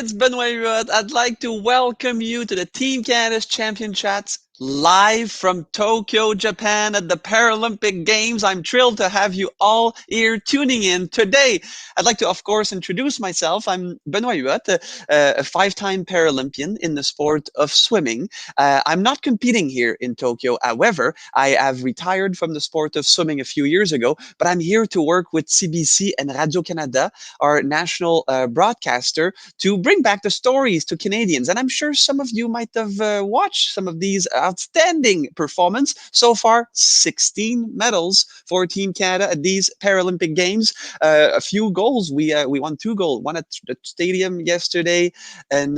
it's Benoit Huot. I'd like to welcome you to the Team Canada's Champion Chats live from Tokyo, Japan at the Paralympic Games. I'm thrilled to have you all here tuning in today. I'd like to, of course, introduce myself. I'm Benoit Huot, a five-time Paralympian in the sport of swimming. I'm not competing here in Tokyo. However, I have retired from the sport of swimming a few years ago, but I'm here to work with CBC and Radio-Canada, our national broadcaster, to bring back the stories to Canadians. And I'm sure some of you might have watched some of these outstanding performance. So far, 16 medals for Team Canada at these Paralympic Games. A few goals. We won two goals. One at the stadium yesterday, and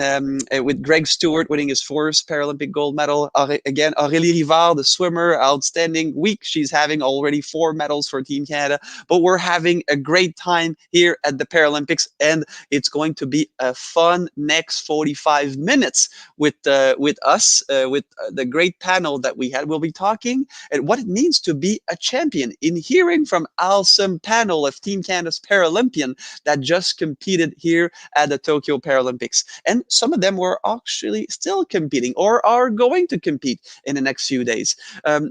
with Greg Stewart winning his first Paralympic gold medal. Again, Aurélie Rivard, the swimmer, outstanding week. She's having already 4 medals for Team Canada. But we're having a great time here at the Paralympics, and it's going to be a fun next 45 minutes with us, with the great panel that we had. We'll be talking and what it means to be a champion, in hearing from awesome panel of Team Canada's Paralympian that just competed here at the Tokyo Paralympics. And some of them were actually still competing or are going to compete in the next few days.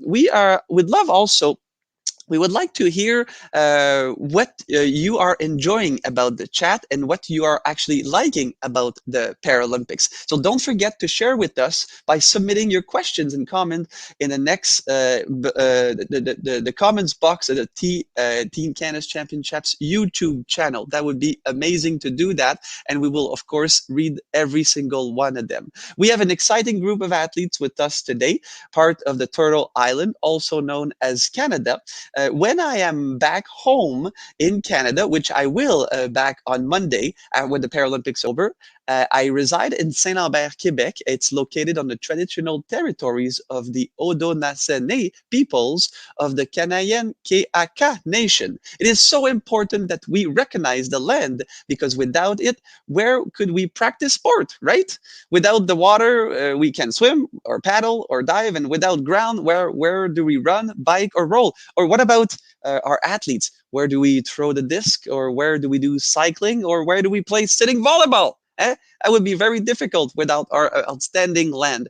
We'd love also, we would like to hear what you are enjoying about the chat and what you are actually liking about the Paralympics. So don't forget to share with us by submitting your questions and comment in the next the comments box of the Team Canada's Championships YouTube channel. That would be amazing to do that, and we will of course read every single one of them. We have an exciting group of athletes with us today, part of the Turtle Island, also known as Canada. When I am back home in Canada, which I will back on Monday when the Paralympics over, I reside in Saint-Lambert, Quebec. It's located on the traditional territories of the Haudenosaunee peoples of the Canadian Keaka Nation. It is so important that we recognize the land, because without it, where could we practice sport, right? Without the water, we can swim or paddle or dive, and without ground, where do we run, bike, or roll? Or what about our athletes? Where do we throw the disc, or where do we do cycling, or where do we play sitting volleyball? That would be very difficult without our outstanding land.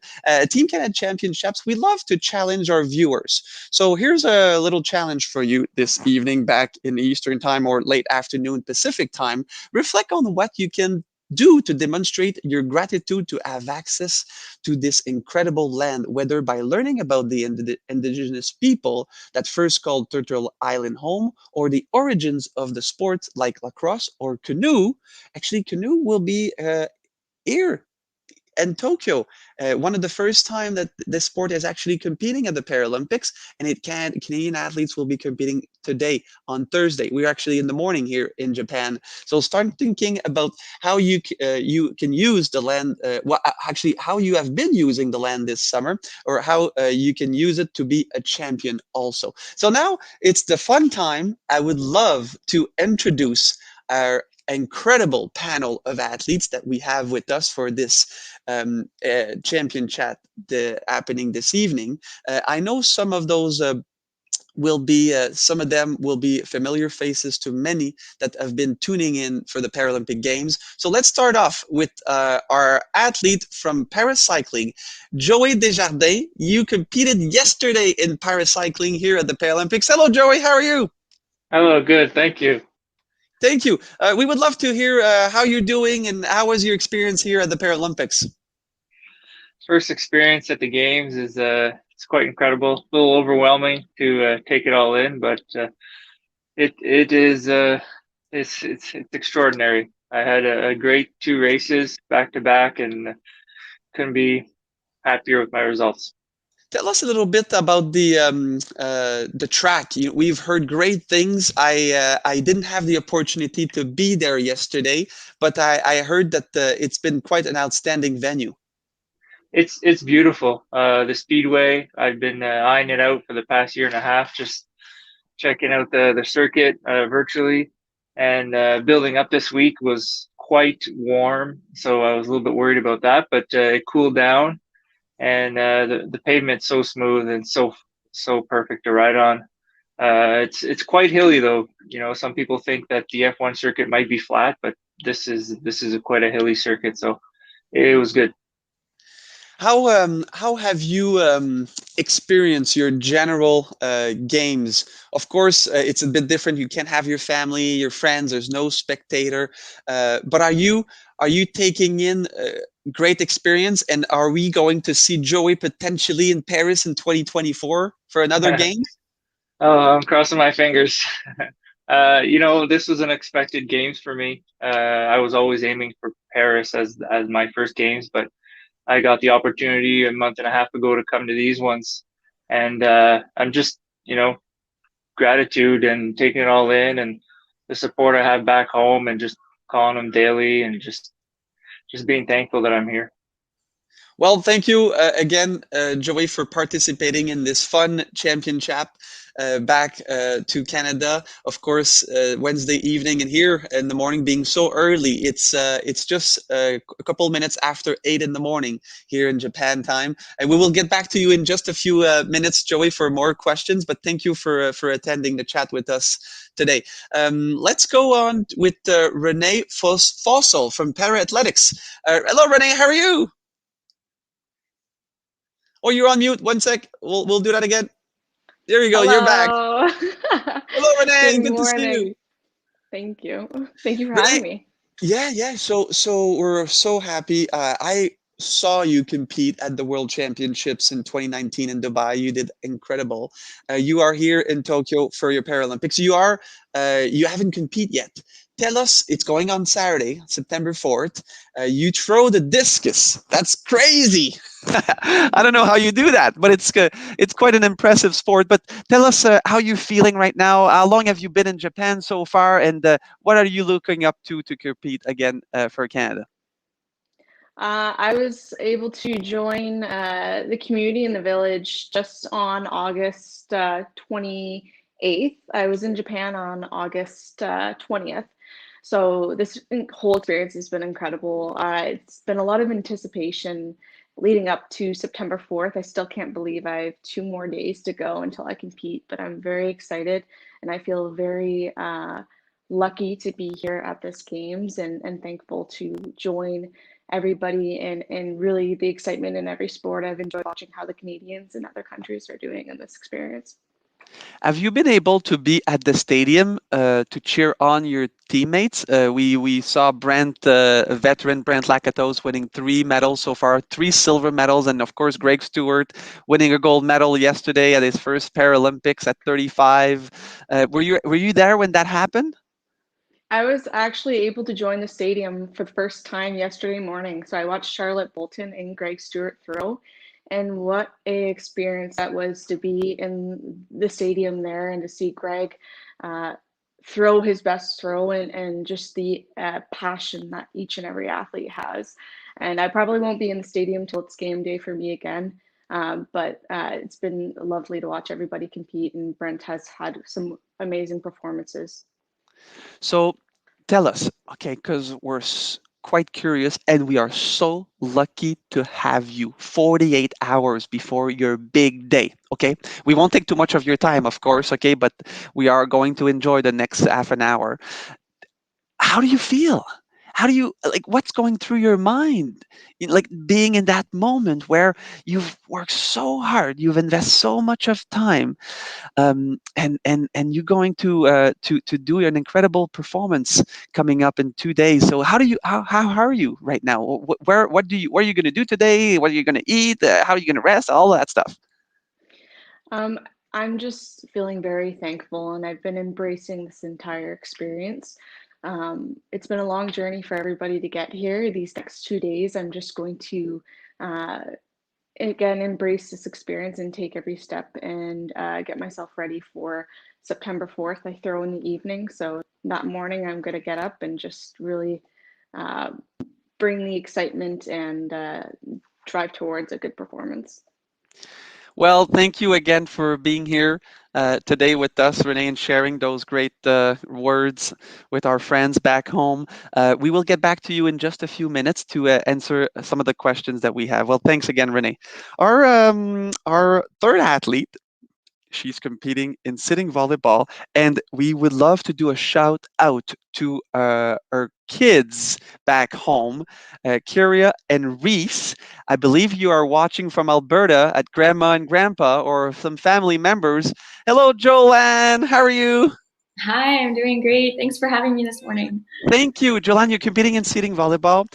Team Canada Championships, we love to challenge our viewers. So here's a little challenge for you this evening, back in Eastern time or late afternoon Pacific time. Reflect on what you can do to demonstrate your gratitude to have access to this incredible land, whether by learning about the indigenous people that first called Turtle Island home, or the origins of the sports like lacrosse or canoe. Actually, canoe will be here in Tokyo, one of the first time that this sport is actually competing at the Paralympics, and Canadian athletes will be competing today on Thursday. We're actually in the morning here in Japan, so start thinking about how you can use the land. Actually, how you have been using the land this summer, or how you can use it to be a champion also. So now it's the fun time. I would love to introduce our incredible panel of athletes that we have with us for this champion chat happening this evening. I know some of those some of them will be familiar faces to many that have been tuning in for the Paralympic Games. So let's start off with our athlete from Paracycling, Joelle Desjardins. You competed yesterday in Paracycling here at the Paralympics. Hello, Joey. How are you? Hello, good. Thank you. Thank you. We would love to hear how you're doing and how was your experience here at the Paralympics? First experience at the games is it's quite incredible. A little overwhelming to take it all in, but it is it's extraordinary. I had a great 2 races back to back, and couldn't be happier with my results. Tell us a little bit about the track. We've heard great things. I didn't have the opportunity to be there yesterday, but I heard that it's been quite an outstanding venue. It's beautiful. The speedway, I've been eyeing it out for the past year and a half, just checking out the circuit virtually, and building up this week was quite warm, so I was a little bit worried about that, but it cooled down, and the pavement's so smooth and so perfect to ride on. It's quite hilly though. You know, some people think that the F1 circuit might be flat, but this is quite a hilly circuit, so it was good. How have you experienced your general games? Of course, it's a bit different. You can't have your family, your friends. There's no spectator. But are you taking in great experience? And are we going to see Joey potentially in Paris in 2024 for another game? Oh, I'm crossing my fingers. This was unexpected games for me. I was always aiming for Paris as my first games, but I got the opportunity a month and a half ago to come to these ones, and I'm just, gratitude and taking it all in, and the support I have back home, and just calling them daily, and just being thankful that I'm here. Well, thank you again, Joey, for participating in this fun championship back to Canada. Of course, Wednesday evening and here in the morning being so early. It's just a couple minutes after 8 in the morning here in Japan time. And we will get back to you in just a few minutes, Joey, for more questions. But thank you for attending the chat with us today. Let's go on with Renee Fossel from Para Athletics. Hello, Renee. How are you? Oh, you're on mute. One sec. We'll do that again. There you go. You're back. Hello. Hello, Good Renee. Good to see you. morning. Thank you. Thank you for Renee, having me. yeah. So we're so happy. I saw you compete at the World Championships in 2019 in Dubai. You did incredible. You are here in Tokyo for your Paralympics. You haven't competed yet. Tell us, it's going on Saturday, September 4th. You throw the discus. That's crazy. I don't know how you do that, but it's quite an impressive sport. But tell us how you're feeling right now. How long have you been in Japan so far, and what are you looking up to compete again for Canada? I was able to join the community in the village just on August 28th. I was in Japan on August 20th. So this whole experience has been incredible. It's been a lot of anticipation leading up to September 4th. I still can't believe I have 2 more days to go until I compete, but I'm very excited and I feel very lucky to be here at this games and thankful to join everybody and really the excitement in every sport. I've enjoyed watching how the Canadians and other countries are doing in this experience. Have you been able to be at the stadium to cheer on your teammates? We saw veteran Brent Lakatos winning 3 medals so far, 3 silver medals, and of course Greg Stewart winning a gold medal yesterday at his first Paralympics at 35. Were you there when that happened? I was actually able to join the stadium for the first time yesterday morning. So I watched Charlotte Bolton and Greg Stewart throw, and what a experience that was to be in the stadium there and to see Greg uh, throw his best throw and just the passion that each and every athlete has. And I probably won't be in the stadium till it's game day for me again. But it's been lovely to watch everybody compete, and Brent has had some amazing performances. So tell us, okay, because we're quite curious and we are so lucky to have you 48 hours before your big day. Okay, we won't take too much of your time, of course, okay, but we are going to enjoy the next half an hour. How do you feel? How do you like what's going through your mind? Like being in that moment where you've worked so hard, you've invested so much of time, and you're going to do an incredible performance coming up in 2 days. So how are you right now? What are you going to do today? What are you going to eat? How are you going to rest? All that stuff. Um, I'm just feeling very thankful, and I've been embracing this entire experience. It's been a long journey for everybody to get here. These next 2 days, I'm just going to uh, again embrace this experience and take every step and get myself ready for September 4th. I throw in the evening, so that morning I'm going to get up and just really uh, bring the excitement and drive towards a good performance. Well, thank you again for being here today with us, Renee, and sharing those great words with our friends back home. We will get back to you in just a few minutes to answer some of the questions that we have. Well, thanks again, Renee. Our third athlete, She's competing in sitting volleyball, and we would love to do a shout out to our kids back home, Kyria and Reese. I believe you are watching from Alberta at Grandma and Grandpa or some family members. Hello, Joanne. How are you? Hi, I'm doing great. Thanks for having me this morning. Thank you, Joanne. You're competing in seating volleyball.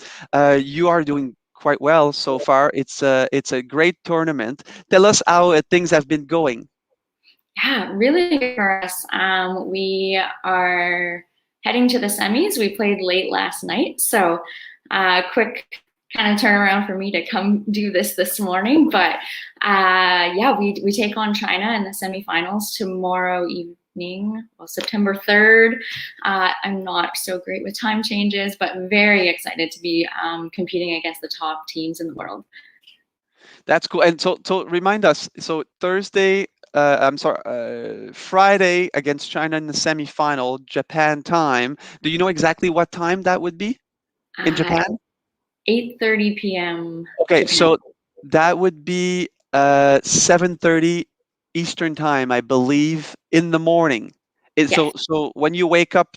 You are doing quite well so far. It's a great tournament. Tell us how things have been going. Yeah, really good for us. We are heading to the semis. We played late last night, so quick kind of turnaround for me to come do this morning. But yeah, we take on China in the semifinals tomorrow evening, well, September 3rd. I'm not so great with time changes, but very excited to be competing against the top teams in the world. That's cool. And so remind us. So Thursday, I'm sorry, Friday against China in the semifinal, Japan time. Do you know exactly what time that would be in Japan? 8:30 p.m. Okay, Japan. so that would be 7:30 Eastern time, I believe, in the morning. Yes. So when you wake up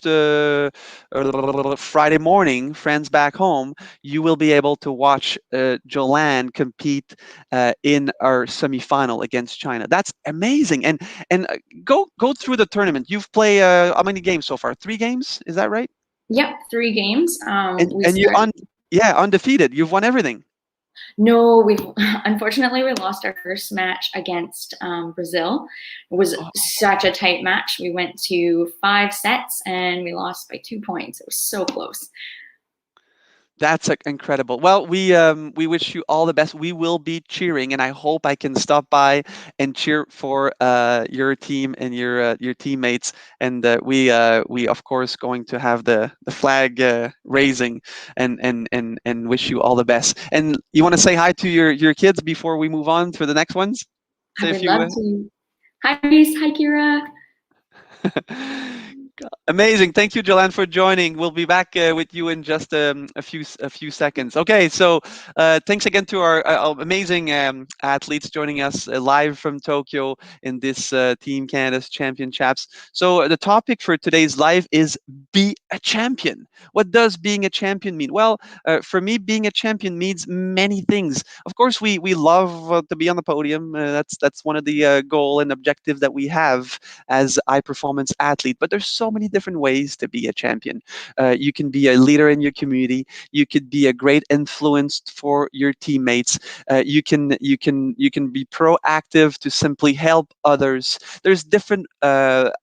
Friday morning, friends back home, you will be able to watch Joanne compete in our semifinal against China. That's amazing. And go through the tournament. You've played how many games so far? 3 games, is that right? Yep, 3 games. And you undefeated. You've won everything. No, we unfortunately we lost our first match against Brazil. It was such a tight match. We went to 5 sets and we lost by 2 points. It was so close. That's incredible. Well, we wish you all the best. We will be cheering, and I hope I can stop by and cheer for your team and your teammates. And we of course going to have the flag raising, and wish you all the best. And you want to say hi to your kids before we move on to the next ones? I would love to. Hi, Reese. Hi, Kira. Amazing. Thank you, Joanne, for joining. We'll be back with you in just a few seconds. Okay, so thanks again to our amazing athletes joining us live from Tokyo in this Team Canada's Championships. So the topic for today's live is be a champion. What does being a champion mean? Well, for me, being a champion means many things. Of course, we love to be on the podium. That's one of the goal and objectives that we have as high performance athlete. But there's so many different ways to be a champion. You can be a leader in your community. You could be a great influence for your teammates. You can be proactive to simply help others. There's different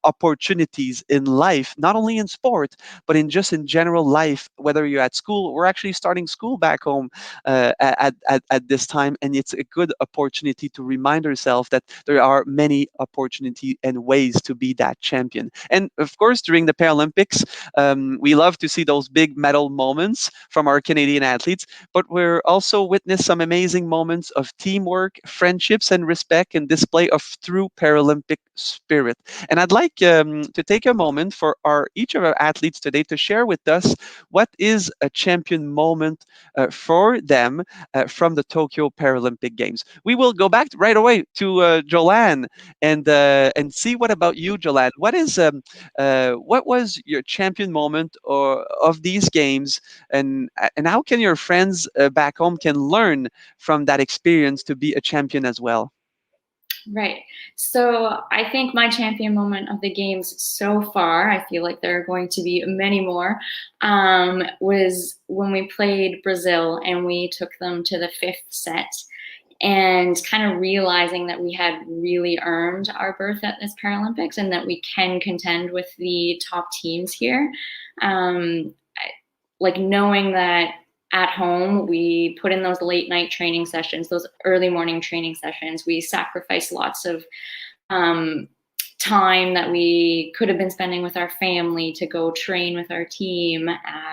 opportunities in life, not only in sport, but in general life. Whether you're at school, we're actually starting school back home at this time, and it's a good opportunity to remind ourselves that there are many opportunities and ways to be that champion. And of course, during the Paralympics, we love to see those big medal moments from our Canadian athletes, but we're also witness some amazing moments of teamwork, friendships, and respect and display of true Paralympic spirit. And I'd like to take a moment for each of our athletes today to share with us what is a champion moment for them from the Tokyo Paralympic Games. We will go back right away to Joanne and see what about you, Joanne. What was your champion moment or of these games, and how can your friends back home can learn from that experience to be a champion as well? Right. So I think my champion moment of the games so far, I feel like there are going to be many more, was when we played Brazil and we took them to the 5th set, and kind of realizing that we had really earned our berth at this Paralympics and that we can contend with the top teams here. Like knowing that at home, we put in those late night training sessions, those early morning training sessions. We sacrificed lots of time that we could have been spending with our family to go train with our team.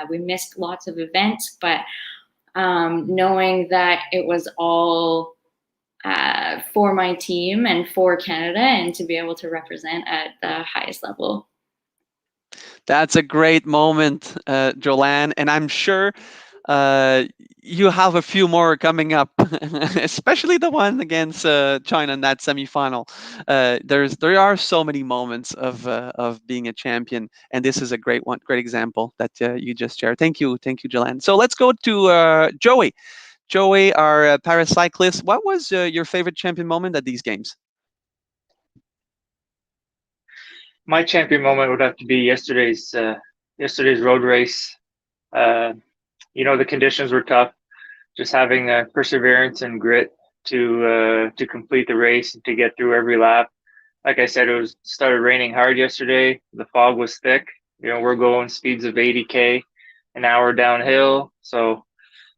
We missed lots of events, but knowing that it was all for my team and for Canada, and to be able to represent at the highest level. That's a great moment, Joanne, and I'm sure Uh, you have a few more coming up, especially the one against China in that semifinal. There are so many moments of being a champion, and this is a great example that you just shared. Thank you, Joanne. So let's go to Joey. Joey, our paracyclist. What was your favorite champion moment at these games? My champion moment would have to be yesterday's road race. Uh, the conditions were tough. Just having perseverance and grit to complete the race and to get through every lap. Like I said, it started raining hard yesterday. The fog was thick. We're going speeds of 80K an hour downhill, so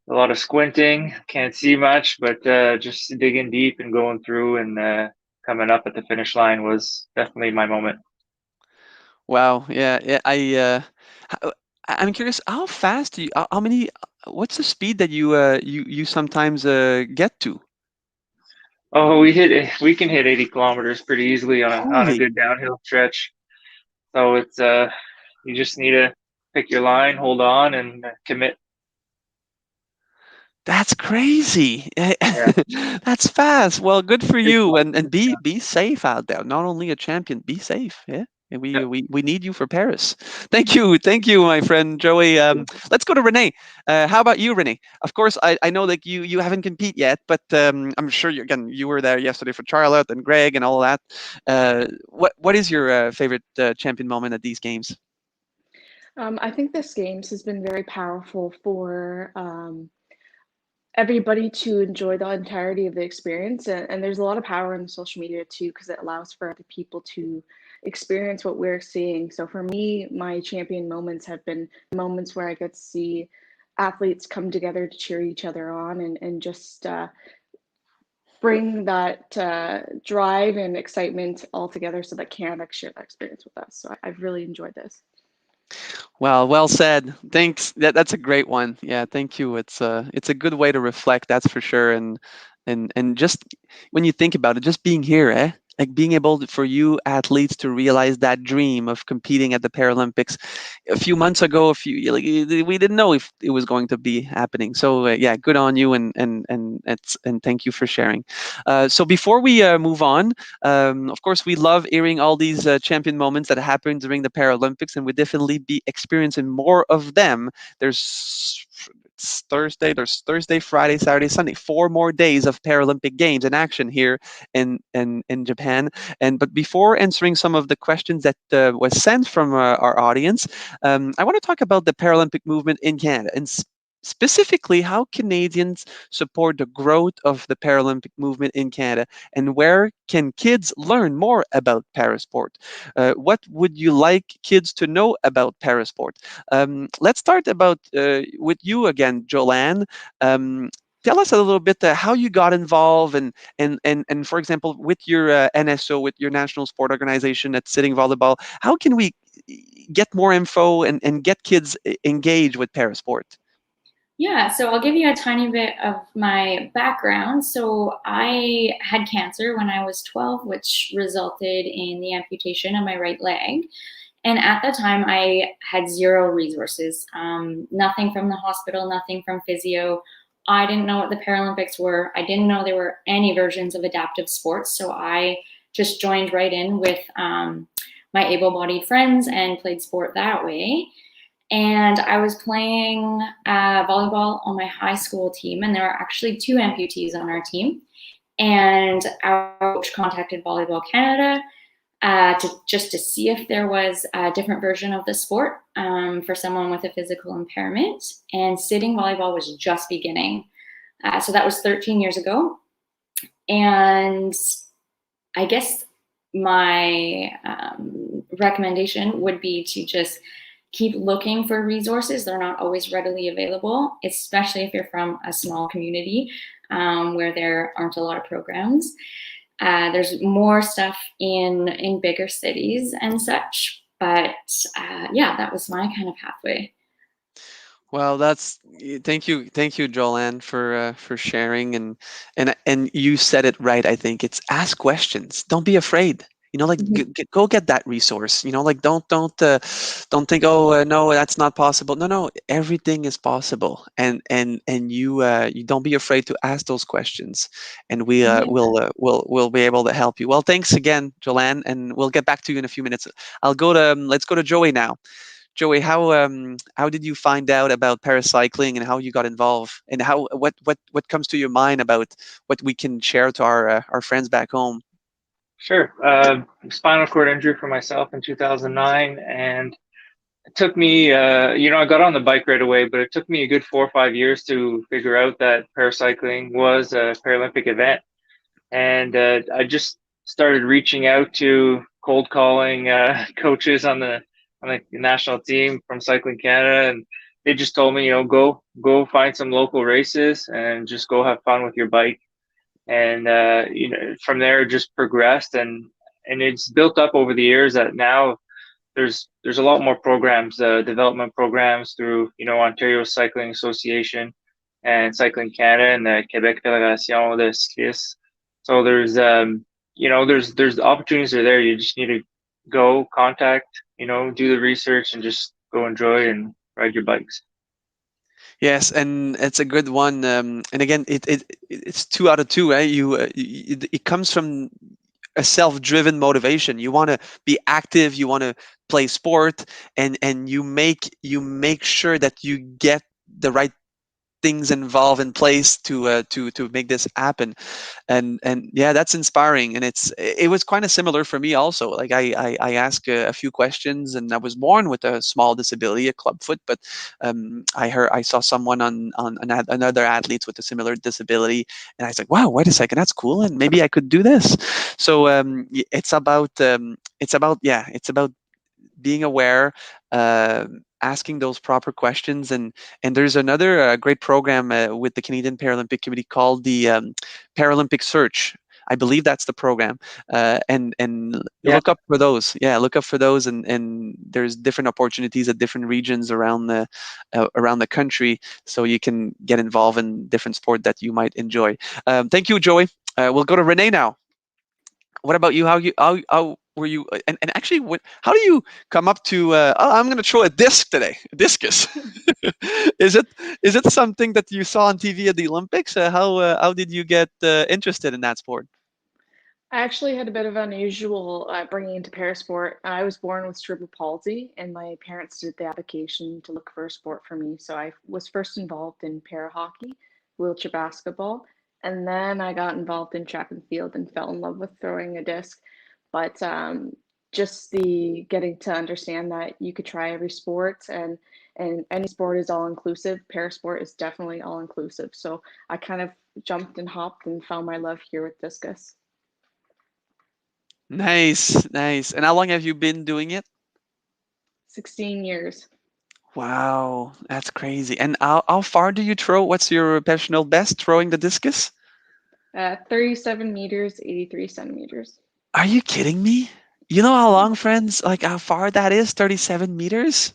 a lot of squinting. Can't see much, but just digging deep and going through and coming up at the finish line was definitely my moment. Wow. Yeah. Yeah. Ho- I'm curious. How fast do you? How many? What's the speed that you sometimes get to? Oh, we can hit 80 kilometers pretty easily on a Holy, good downhill stretch. So it's you just need to pick your line, hold on, and commit. that's crazy. Yeah, That's fast. Well, good for it's you. fun. And be safe out there. Not only a champion, be safe. Yeah. And Yeah. we need you for Paris. Thank you, my friend Joey. Let's go to Renee. How about you, Renee? Of course, I know that you haven't compete yet, but I'm sure you were there yesterday for Charlotte and Greg and all that. What is your favorite champion moment at these games? I think this games has been very powerful for everybody to enjoy the entirety of the experience. And there's a lot of power in the social media too, because it allows for other people to experience what we're seeing. So for me, my champion moments have been moments where I get to see athletes come together to cheer each other on and just bring that drive and excitement all together so that Canada can share that experience with us. So I've really enjoyed this. Well said. Thanks. That's a great one. Yeah, thank you. It's a good way to reflect, that's for sure. And just when you think about it, just being here, like being able for you athletes to realize that dream of competing at the Paralympics a few months ago, we didn't know if it was going to be happening. So yeah, good on you, and thank you for sharing. So before we move on, of course, we love hearing all these champion moments that happen during the Paralympics, and we definitely be experiencing more of them. There's Thursday, Friday, Saturday, Sunday, 4 more days of Paralympic Games in action here in Japan. But before answering some of the questions that was sent from our audience, I want to talk about the Paralympic movement in Canada and specifically how Canadians support the growth of the Paralympic movement in Canada, and where can kids learn more about Parasport? What would you like kids to know about Parasport? Let's start about with you again, Joanne. Tell us a little bit how you got involved and for example with your NSO, with your national sport organization at Sitting Volleyball. How can we get more info and get kids engaged with Parasport? Yeah, so I'll give you a tiny bit of my background. So I had cancer when I was 12, which resulted in the amputation of my right leg. And at the time, I had zero resources, nothing from the hospital, nothing from physio. I didn't know what the Paralympics were. I didn't know there were any versions of adaptive sports. So I just joined right in with my able-bodied friends and played sport that way. And I was playing volleyball on my high school team, and there were actually 2 amputees on our team. And our coach contacted Volleyball Canada to see if there was a different version of the sport for someone with a physical impairment. And sitting volleyball was just beginning. So that was 13 years ago. And I guess my recommendation would be to just keep looking for resources. They're not always readily available, especially if you're from a small community where there aren't a lot of programs. There's more stuff in bigger cities and such, but yeah, that was my kind of pathway. Well, thank you, Joanne, for sharing and you said it right. I think it's ask questions. Don't be afraid. Like Mhm. go get that resource. Like don't think, oh, no, that's not possible. No, no, everything is possible, and you don't be afraid to ask those questions, and Yeah. we'll be able to help you. Well, thanks again, Joanne, and we'll get back to you in a few minutes. Let's go to Joey now. Joey, how did you find out about paracycling and how you got involved, and what comes to your mind about what we can share to our friends back home? Sure. Spinal cord injury for myself in 2009, and it took me, I got on the bike right away, but it took me a good 4 or 5 years to figure out that paracycling was a Paralympic event. And I just started reaching out to cold calling coaches on the national team from Cycling Canada, and they just told me, go find some local races and just go have fun with your bike. And from there, it just progressed, and it's built up over the years that now there's a lot more programs, development programs through Ontario Cycling Association and Cycling Canada and the Quebec Fédération de Ski. So there's opportunities are there. You just need to go contact, do the research and just go enjoy and ride your bikes. Yes, and it's a good one. And again, it's 2 out of 2, right? It comes from a self-driven motivation. You want to be active, you want to play sport, and you make sure that you get the right things involved in place to make this happen. And yeah, that's inspiring, and it was kind of similar for me also. Like I asked a few questions, and I was born with a small disability, a club foot, but I saw someone on another athletes with a similar disability, and I was like, wow, wait a second, that's cool, and maybe I could do this. So it's about being aware, uh, asking those proper questions, and there's another great program with the Canadian Paralympic Committee called the Paralympic Search. I believe that's the program, and Yeah. look up for those. Yeah, look up for those, and there's different opportunities at different regions around the country, so you can get involved in different sport that you might enjoy. Thank you, Joey. We'll go to Renee now. What about you? How were you? And actually, how do you come up to? Oh, I'm going to throw a disc today, a discus. is it is it something that you saw on TV at the Olympics? How did you get interested in that sport? I actually had a bit of unusual bringing into parasport. I was born with cerebral palsy, and my parents did the application to look for a sport for me. So I was first involved in para hockey, wheelchair basketball, and then I got involved in track and field and fell in love with throwing a disc. But just the getting to understand that you could try every sport, and any sport is all inclusive. Parasport is definitely all inclusive. So I kind of jumped and hopped and found my love here with discus. Nice, nice. And how long have you been doing it? 16 years. Wow, that's crazy. And how far do you throw? What's your personal best throwing the discus? 37 meters, 83 centimeters. Are you kidding me? You know how long, friends? Like how far that is? 37 meters?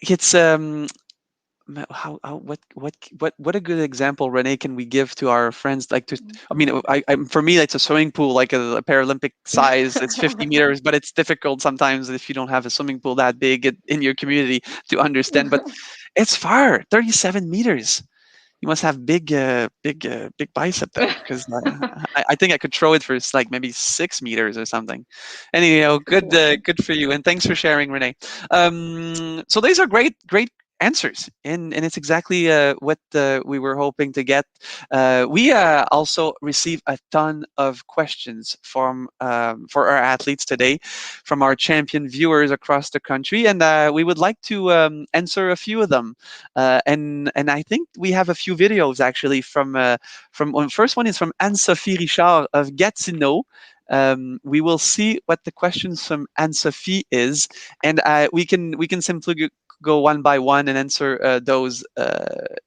It's how what a good example, Renee, can we give to our friends? Like I mean, for me, it's a swimming pool, like a Paralympic size. It's 50 meters, but it's difficult sometimes if you don't have a swimming pool that big in your community to understand. But it's far, 37 meters. You must have big bicep then, because I think I could throw it for like maybe 6 meters or something. Anyhow, good Cool. good for you, and thanks for sharing, Renee. So these are great answers, and it's exactly what we were hoping to get. We also received a ton of questions for our athletes today from our champion viewers across the country, and we would like to answer a few of them. And I think we have a few videos actually from first one is from Anne-Sophie Richard of Gatineau. We will see what the questions from Anne-Sophie is, and we can simply go one by one and answer those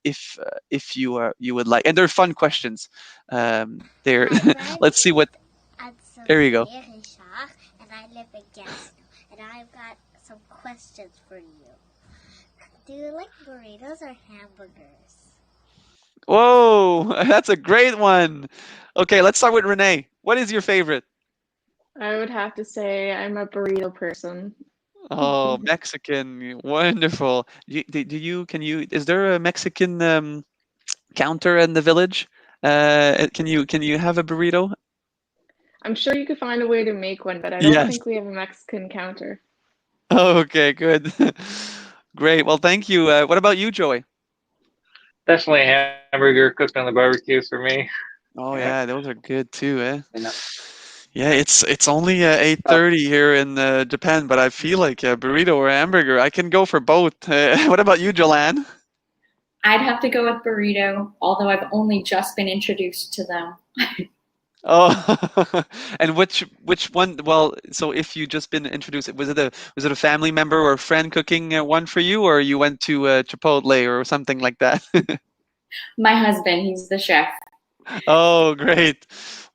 if you would like. And they're fun questions. There, Hi, let's see what. I'm There you go. Sophia Richard, and I live in Gatineau, and I've got some questions for you. Do you like burritos or hamburgers? Whoa, that's a great one. Okay, let's start with Renee. What is your favorite? I would have to say I'm a burrito person. Oh, Mexican, wonderful. Is there a Mexican counter in the village? Can you have a burrito? I'm sure you could find a way to make one, but I don't Yes. think we have a Mexican counter. Oh, okay, good. Great. Well, thank you. What about you, Joey? Definitely a hamburger cooked on the barbecue for me. Oh Yeah, yeah, those are good too, eh? you know. Yeah, it's only 8:30 here in Japan, but I feel like a burrito or a hamburger. I can go for both. What about you, Jolanne? I'd have to go with burrito, although I've only just been introduced to them. Oh, and which one? Well, so if you just been introduced, was it a family member or a friend cooking one for you, or you went to Chipotle or something like that? My husband, he's the chef. Oh, great.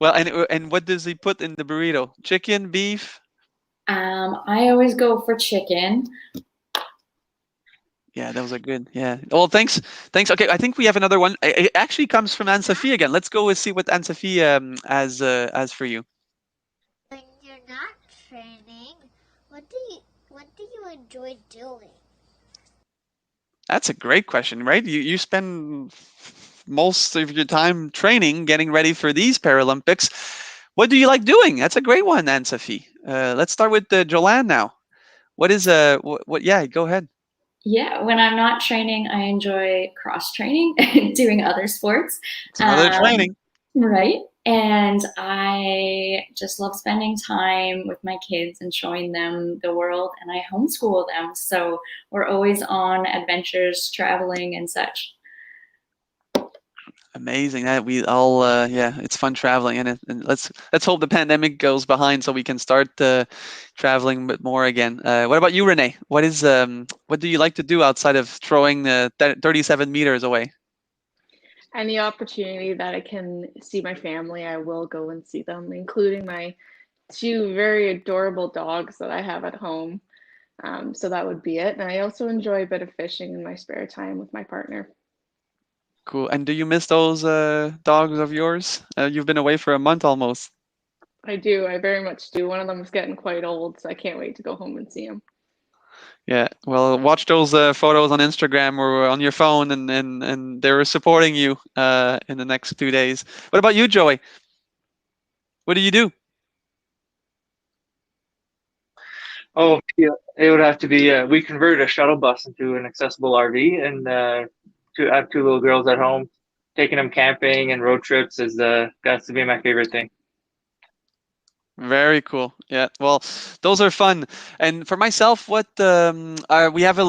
Well, and what does he put in the burrito? Chicken, beef? I always go for chicken. Yeah, those are good. Yeah. Well, thanks. Thanks. Okay, I think we have another one. It actually comes from Anne-Sophie again. Let's go and see what Anne-Sophie as for you. When you're not training, what do you enjoy doing? That's a great question, right? You spend most of your time training, getting ready for these Paralympics. What do you like doing? That's a great one, Anne-Sophie. Let's start with Jolanne now. What is what? Yeah, go ahead. Yeah, when I'm not training, I enjoy cross training, doing other sports. It's another training. Right. And I just love spending time with my kids and showing them the world, and I homeschool them. So we're always on adventures, traveling, and such. Amazing that we all yeah, it's fun traveling, and let's hope the pandemic goes behind so we can start traveling a bit more again. What about you, Renee? What do you like to do outside of throwing 37 meters away? Any opportunity that I can see my family, I will go and see them, including my two very adorable dogs that I have at home. So that would be it. And I also enjoy a bit of fishing in my spare time with my partner. Cool. And do you miss those dogs of yours? You've been away for a month almost. I do. I very much do. One of them is getting quite old, so I can't wait to go home and see him. Yeah. Well, watch those photos on Instagram or on your phone, and they're supporting you in the next 2 days. What about you, Joey? What do you do? Oh, yeah, it would have to be. We converted a shuttle bus into an accessible RV, and I have two little girls at home. Taking them camping and road trips is got to be my favorite thing. Very cool. Yeah. Well, those are fun. And for myself, what we have a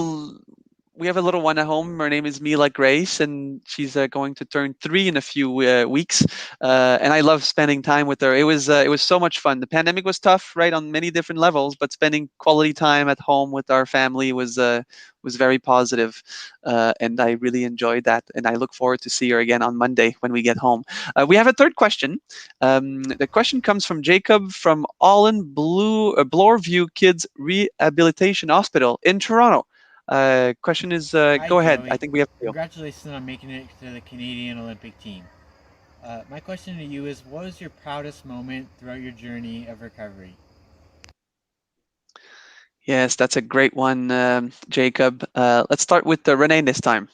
little one at home. Her name is Mila Grace, and she's going to turn 3 in a few weeks. And I love spending time with her. It was so much fun. The pandemic was tough, right, on many different levels, but spending quality time at home with our family was very positive, and I really enjoyed that. And I look forward to see her again on Monday when we get home. We have a third question. The question comes from Jacob from Allen Bloorview Kids Rehabilitation Hospital in Toronto. Question is, Hi, go ahead. I Joey. think we have you. Congratulations on making it to the Canadian Olympic team. My question to you is, what was your proudest moment throughout your journey of recovery? Yes, that's a great one, Jacob. Let's start with Renee this time.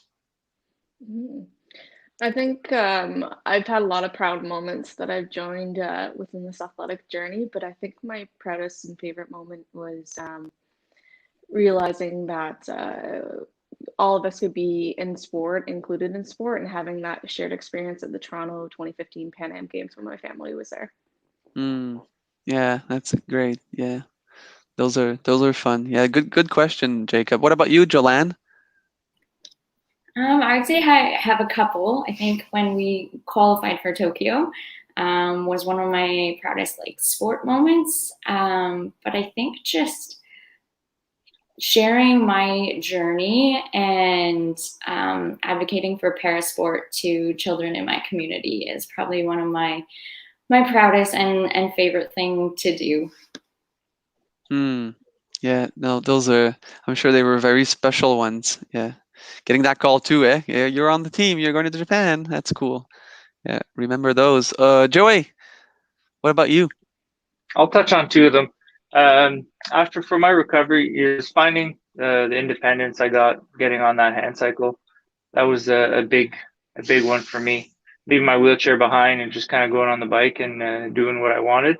Mhm. I think I've had a lot of proud moments that I've joined within this athletic journey, but I think my proudest and favorite moment was realizing that all of us could be in sport, included in sport, and having that shared experience at the Toronto 2015 Pan Am Games when my family was there. Mm, yeah, that's great. Yeah, those are fun. Yeah, good question, Jacob. What about you, Jolanne? I'd say I have a couple. I think when we qualified for Tokyo was one of my proudest like sport moments. But I think just sharing my journey and advocating for Parasport to children in my community is probably one of my proudest and favorite thing to do. Hmm. Yeah, no, those are, I'm sure they were very special ones. Yeah. Getting that call too, eh? Yeah, you're on the team, you're going to Japan. That's cool. Yeah, remember those. Joey, what about you? I'll touch on two of them. After for my recovery is finding the independence I got getting on that hand cycle. That was a big one for me. Leaving my wheelchair behind and just kind of going on the bike and doing what I wanted.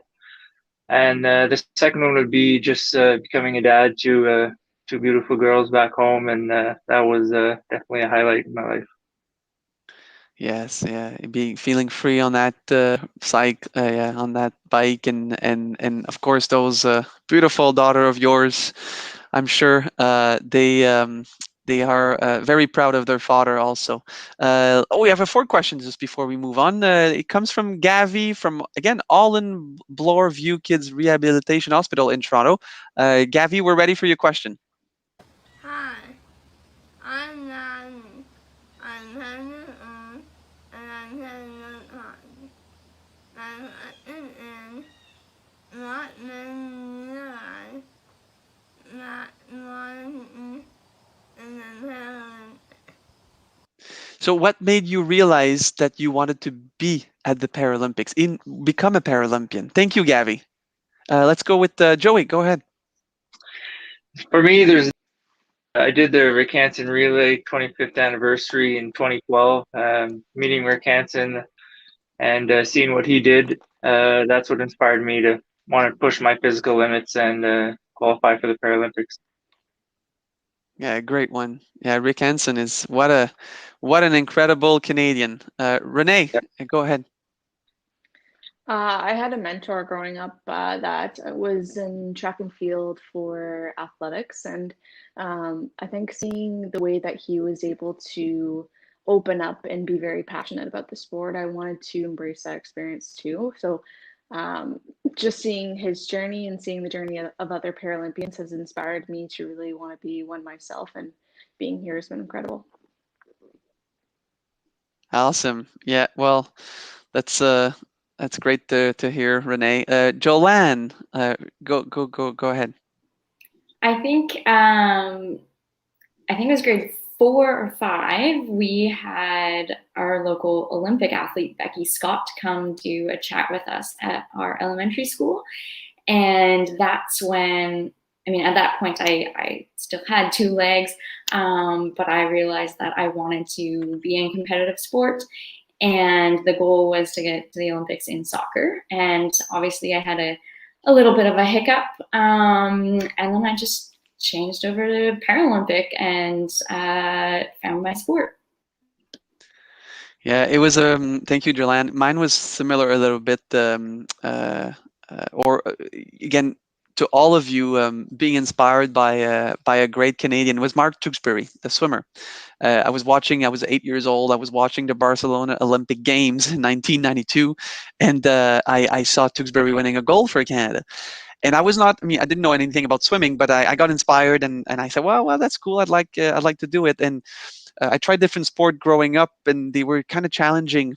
And the second one would be just becoming a dad to two beautiful girls back home, and that was definitely a highlight in my life. Yes, yeah, being feeling free on that yeah, on that bike, and of course those beautiful daughter of yours. I'm sure they are very proud of their father also. Oh, we have four questions just before we move on. It comes from Gavi from again All in Bloor View Kids Rehabilitation Hospital in Toronto. Gavi, we're ready for your question. Hi, I'm Nani. I'm 10 years old and I'm 10 years old. My question is, what made me realize that you wanted to be in the Paralympics? So, what made you realize that you wanted to be at the Paralympics, become a Paralympian? Thank you, Gavi. Let's go with Joey. Go ahead. For me, I did the Rick Hansen Relay 25th anniversary in 2012. Meeting Rick Hansen and seeing what he did, that's what inspired me to want to push my physical limits and qualify for the Paralympics. Yeah, great one. Yeah, Rick Hansen is what an incredible Canadian. Renee, go ahead. I had a mentor growing up that was in track and field for athletics, and I think seeing the way that he was able to open up and be very passionate about the sport, I wanted to embrace that experience too. So just seeing his journey and seeing the journey of other Paralympians has inspired me to really want to be one myself, and being here has been incredible. Awesome. Yeah, well, that's great to hear, Renee. Joanne, go ahead. I think it was grade 4 or 5. We had our local Olympic athlete Becky Scott come do a chat with us at our elementary school, and that's when, I mean, at that point I still had 2 legs, but I realized that I wanted to be in competitive sport, and the goal was to get to the Olympics in soccer. And obviously I had a little bit of a hiccup, and then I just changed over to Paralympic and found my sport. Yeah, it was thank you, Joanne. Mine was similar a little bit, or again, to all of you, being inspired by a great Canadian was Mark Tewksbury, the swimmer. I was 8 years old. I was watching the Barcelona Olympic Games in 1992, and I saw Tewksbury winning a gold for Canada. And I didn't know anything about swimming, but I got inspired, and I said, well, that's cool. I'd like to do it. And I tried different sport growing up, and they were kind of challenging.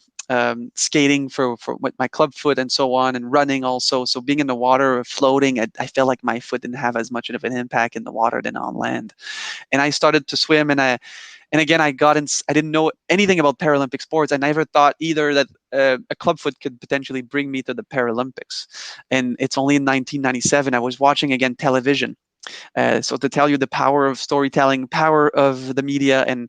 Skating for with my club foot and so on, and running also. So being in the water or floating, I felt like my foot didn't have as much of an impact in the water than on land. And I started to swim, and again, I didn't know anything about Paralympic sports. I never thought either that a club foot could potentially bring me to the Paralympics. And it's only in 1997 I was watching again television. So to tell you the power of storytelling, power of the media, and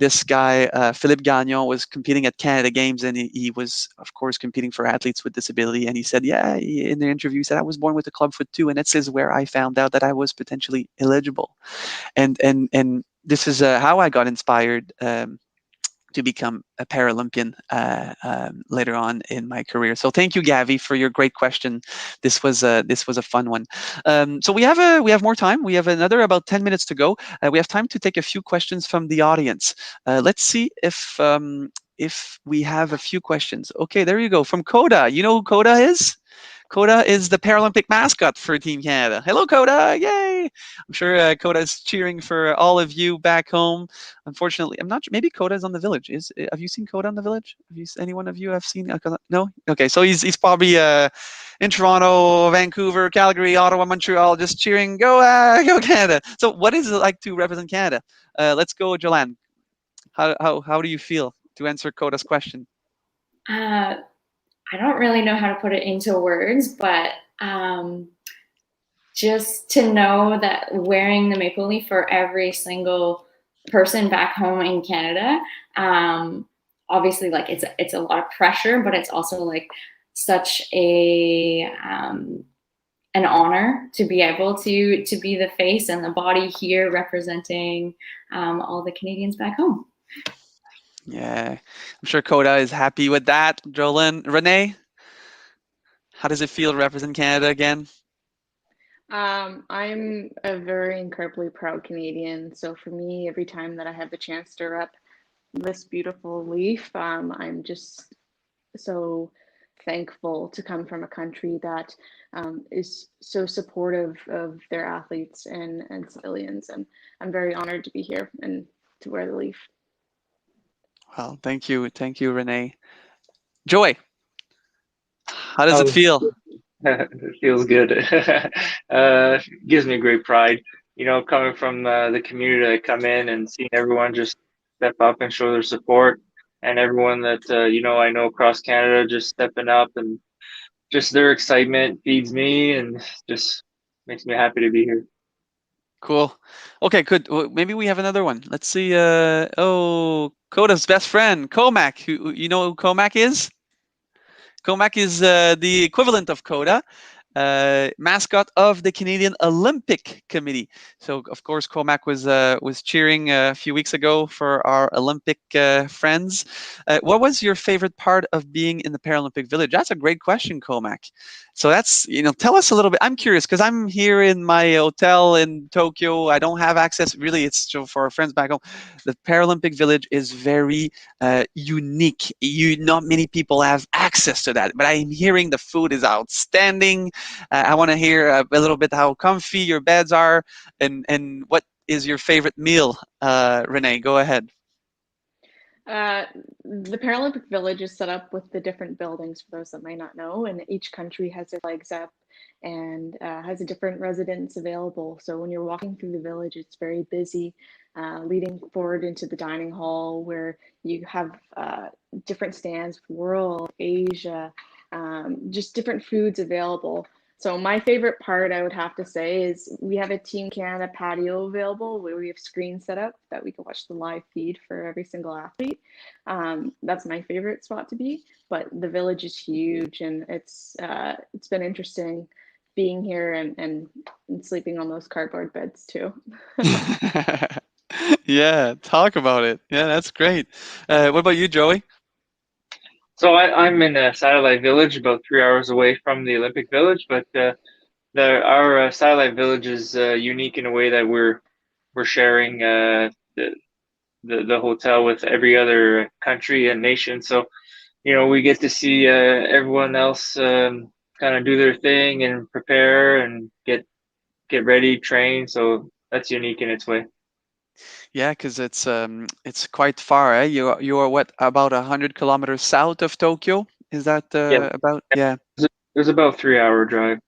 this guy Philippe Gagnon was competing at Canada Games, and he was of course competing for athletes with disability. And he said, in the interview, he said, I was born with a club foot too, and this is where I found out that I was potentially eligible. And this is how I got inspired to become a Paralympian later on in my career. So thank you, Gavi, for your great question. This was a fun one. So we have more time. We have another about 10 minutes to go. We have time to take a few questions from the audience. Let's see if we have a few questions. Okay, there you go. From Coda. You know who Coda is? Coda is the Paralympic mascot for Team Canada. Hello, Coda! Yay! I'm sure Coda is cheering for all of you back home. Unfortunately, I'm not sure. Maybe Coda is on the Village. Have you seen Coda on the Village? Any one of you have seen? No. Okay, so he's probably in Toronto, Vancouver, Calgary, Ottawa, Montreal, just cheering. Go Canada! So, what is it like to represent Canada? Let's go, Joanne. How do you feel to answer Coda's question? I don't really know how to put it into words, but just to know that wearing the maple leaf for every single person back home in Canada, obviously, like it's a lot of pressure, but it's also like such an honor to be able to be the face and the body here representing all the Canadians back home. Yeah, I'm sure Coda is happy with that. Jolene, Renee, how does it feel to represent Canada again? I'm a very incredibly proud Canadian. So for me, every time that I have the chance to rep this beautiful leaf, I'm just so thankful to come from a country that is so supportive of their athletes and civilians. And I'm very honored to be here and to wear the leaf. Well, thank you, Renee. Joy, how does it Um, feel? it feels good. Gives me great pride, coming from the community that come in and seeing everyone just step up and show their support, and everyone that I know across Canada just stepping up, and just their excitement feeds me and just makes me happy to be here. Cool. Okay, good. Well, maybe we have another one. Let's see. Coda's best friend, Comac. Who you know who Comac is? Comac is the equivalent of Coda, mascot of the Canadian Olympic Committee. So, of course, Comac was cheering a few weeks ago for our Olympic friends. What was your favorite part of being in the Paralympic Village? That's a great question, Comac. So that's, tell us a little bit. I'm curious because I'm here in my hotel in Tokyo. I don't have access. Really, it's for our friends back home. The Paralympic Village is very unique. Not many people have access to that. But I'm hearing the food is outstanding. I want to hear a little bit how comfy your beds are, and what is your favorite meal, Renee? Go ahead. The Paralympic Village is set up with the different buildings, for those that might not know, and each country has their flags up and has a different residence available. So when you're walking through the village, it's very busy, leading forward into the dining hall where you have different stands, world, Asia, just different foods available. So my favorite part, I would have to say, is we have a Team Canada patio available where we have screens set up that we can watch the live feed for every single athlete. That's my favorite spot to be. But the village is huge, and it's been interesting being here and sleeping on those cardboard beds too. Yeah, talk about it. Yeah, that's great. What about you, Joey? So I'm in a satellite village about 3 hours away from the Olympic Village, but our satellite village is unique in a way that we're sharing the hotel with every other country and nation. So we get to see everyone else kind of do their thing and prepare and get ready, train. So that's unique in its way. Yeah, because it's quite far, eh? You are what, about 100 kilometers south of Tokyo? Is that Yeah, about? Yeah, there's about 3 hour drive.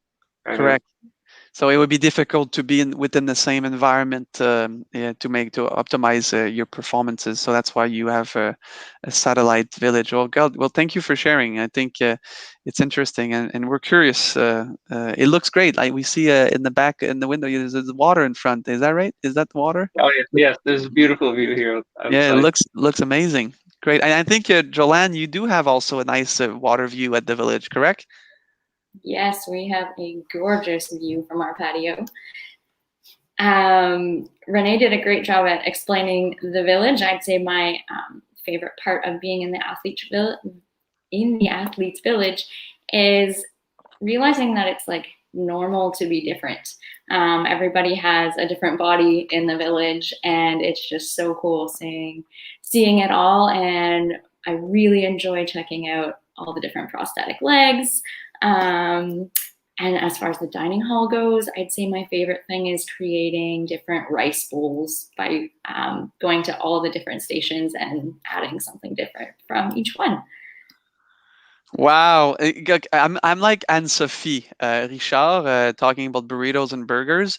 Right. correct. So it would be difficult to be within the same environment, yeah, to optimize your performances. So that's why you have a satellite village. Well, God, well, thank you for sharing. I think it's interesting, and we're curious. It looks great. Like we see in the back in the window, there's water in front. Is that right? Is that water? Oh yeah, yes. There's a beautiful view here Yeah, it outside. looks amazing. Great. And I think Jolanne, you do have also a nice water view at the village, correct? Yes, we have a gorgeous view from our patio. Renee did a great job at explaining the village. I'd say my favorite part of being in the athletes village is realizing that it's like normal to be different. Everybody has a different body in the village, and it's just so cool seeing it all. And I really enjoy checking out all the different prosthetic legs. And as far as the dining hall goes, I'd say my favorite thing is creating different rice bowls by going to all the different stations and adding something different from each one. Wow, I'm like Anne-Sophie Richard talking about burritos and burgers.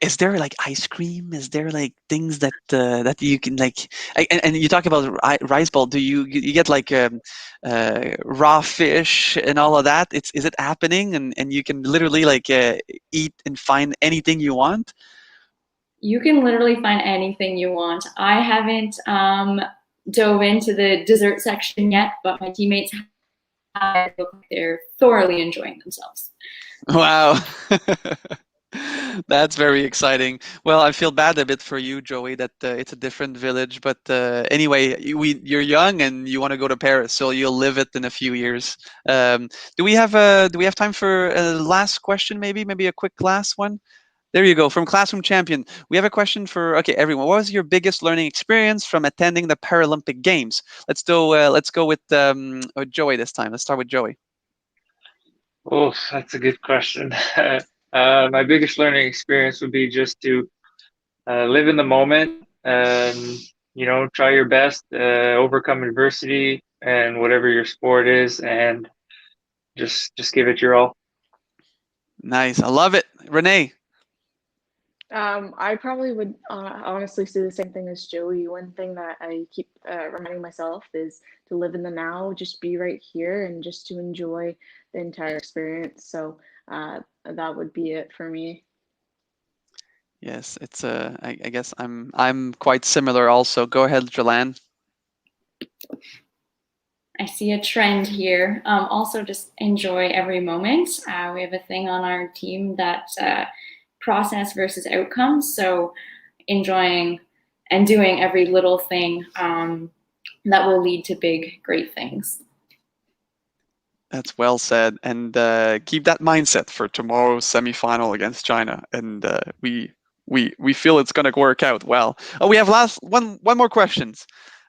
is there like ice cream? Is there like things that that you can like? And you talk about rice bowl. Do you get like raw fish and all of that? Is it happening? And you can literally like eat and find anything you want. You can literally find anything you want. I haven't dove into the dessert section yet, but my teammates have. Look like they're thoroughly enjoying themselves. Wow. That's very exciting. Well, I feel bad a bit for you, Joey, that it's a different village. But anyway, you're young and you want to go to Paris, so you'll live it in a few years. Do we have time for a last question? Maybe a quick last one. There you go. From Classroom Champion, we have a question for everyone. What was your biggest learning experience from attending the Paralympic Games? Let's go. Let's go with Joey this time. Let's start with Joey. Oh, that's a good question. My biggest learning experience would be just to live in the moment and try your best, overcome adversity and whatever your sport is, and just give it your all. Nice. I love it. Renee. I probably would honestly say the same thing as Joey. One thing that I keep reminding myself is to live in the now, just be right here, and just to enjoy the entire experience. So that would be it for me. Yes, it's I guess I'm quite similar also. Go ahead, Joelle. I see a trend here. Also, just enjoy every moment. We have a thing on our team that process versus outcomes. So enjoying and doing every little thing that will lead to big, great things. That's well said. And keep that mindset for tomorrow's semifinal against China. And we feel it's going to work out well. Oh, we have one more questions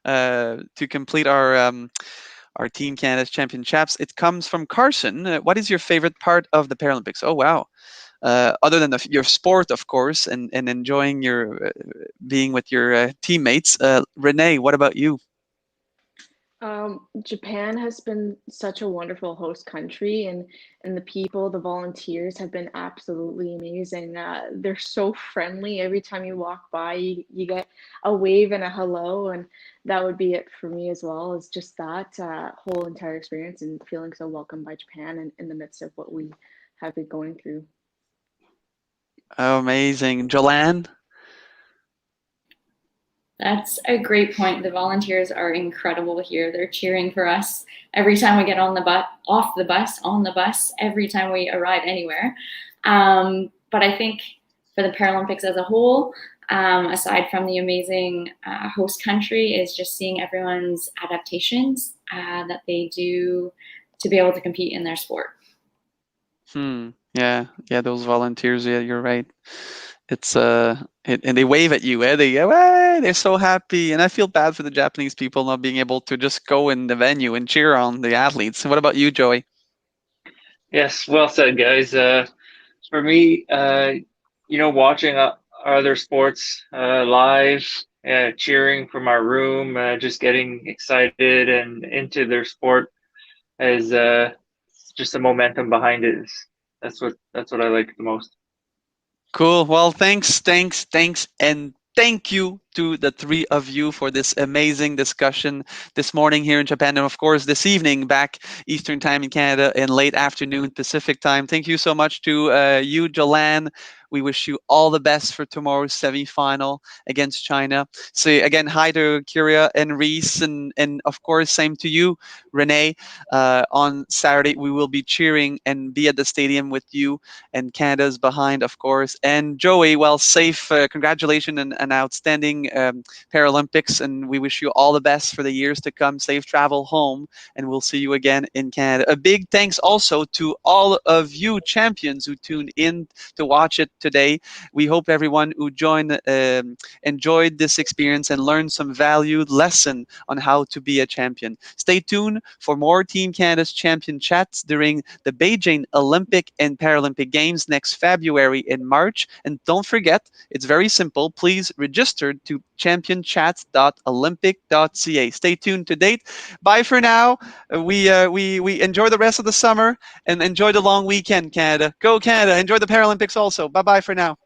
to complete our Team Canada's champion chaps. It comes from Carson. What is your favorite part of the Paralympics? Oh, wow. Other than your sport, of course, and enjoying your being with your teammates. Renee, what about you? Japan has been such a wonderful host country, and the people, the volunteers have been absolutely amazing. They're so friendly. Every time you walk by, you get a wave and a hello, and that would be it for me as well. Is just that whole entire experience and feeling so welcome by Japan and in the midst of what we have been going through. Oh, amazing. Joelle? That's a great point. The volunteers are incredible here. They're cheering for us every time we get on the bus, every time we arrive anywhere. But I think for the Paralympics as a whole, aside from the amazing host country, is just seeing everyone's adaptations that they do to be able to compete in their sport. Yeah, those volunteers, yeah, you're right. It's and they wave at you, they go, hey, they're so happy. And I feel bad for the Japanese people not being able to just go in the venue and cheer on the athletes. What about you, Joey? Yes, well said, guys. For me, watching other sports live, cheering from our room, just getting excited and into their sport is just the momentum behind it. That's what I like the most. Cool. Well, thanks, and thank you to the three of you for this amazing discussion this morning here in Japan, and of course this evening back Eastern time in Canada and late afternoon Pacific time. Thank you so much to you, Joelle. We wish you all the best for tomorrow's semi-final against China. So again, hi to Kyria and Reese, and of course same to you, Renee. On Saturday we will be cheering and be at the stadium with you, and Canada's behind, of course. And Joey, well, safe. Congratulations and an outstanding Paralympics, and we wish you all the best for the years to come. Safe travel home, and we'll see you again in Canada. A big thanks also to all of you champions who tuned in to watch it today. We hope everyone who joined enjoyed this experience and learned some valued lesson on how to be a champion. Stay tuned for more Team Canada's champion chats during the Beijing Olympic and Paralympic Games next February and March. And don't forget, it's very simple. Please register to championchats.olympic.ca. Stay tuned to date. Bye for now. We enjoy the rest of the summer and enjoy the long weekend, Canada. Go Canada. Enjoy the Paralympics also. Bye-bye for now.